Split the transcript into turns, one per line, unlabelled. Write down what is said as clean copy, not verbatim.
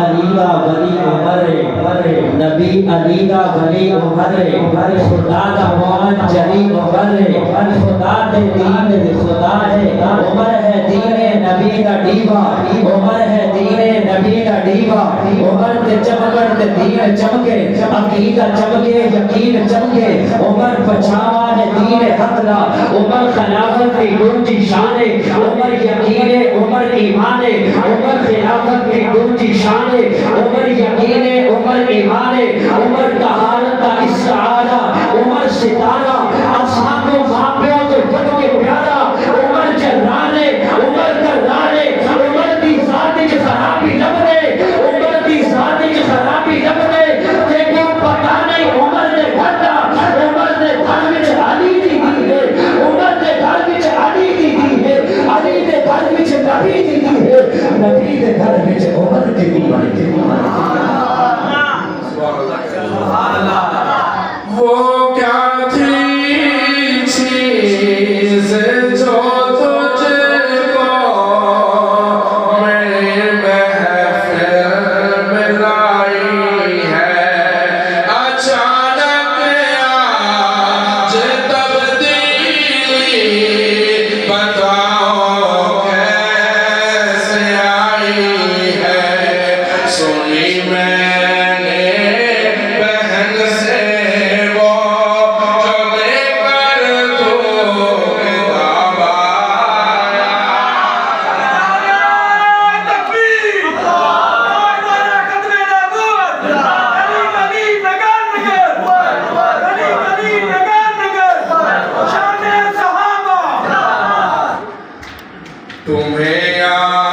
अली का वली उमर नबी अली का वली उमर खुदा का मौन जली उमर खुदा दे दीन खुदा है उमर है दीने नबी का दीवा उमर है दीने नबी का दीवा उमर ते चमकड़ ते दीन चमके अकीदा चमके यकीन चमके उमर पछावा है दीन हक दा उमर खिलाफत की ऊंची शान है उमर यकीन है उमर ईमान है उमर खिलाफत की ऊंची शान है उमर यकीन है उमर ईमान है उमर तहारत का इस्तारा उमर सितारा असहाबों मापियों के बद के प्यारा उमर जर्राने उमर कर्राने उमर दी जात च खराबी लबने उमर दी जात च खराबी लबने देखो पता नहीं उमर ने घटा उमर ने घर विच अली दी है उमर ने घर विच अली दी है अली ने घर विच नबी दी है नबी ने घर विच उमर दी है
वो क्या थी चीज़ जो तुझको मेरे महफ़िल में लाई है अचानक आज तब्दीली बताओ कैसे आई है सुनी मैंने बहन से वो जो लेकर तुम्हें तुम्हें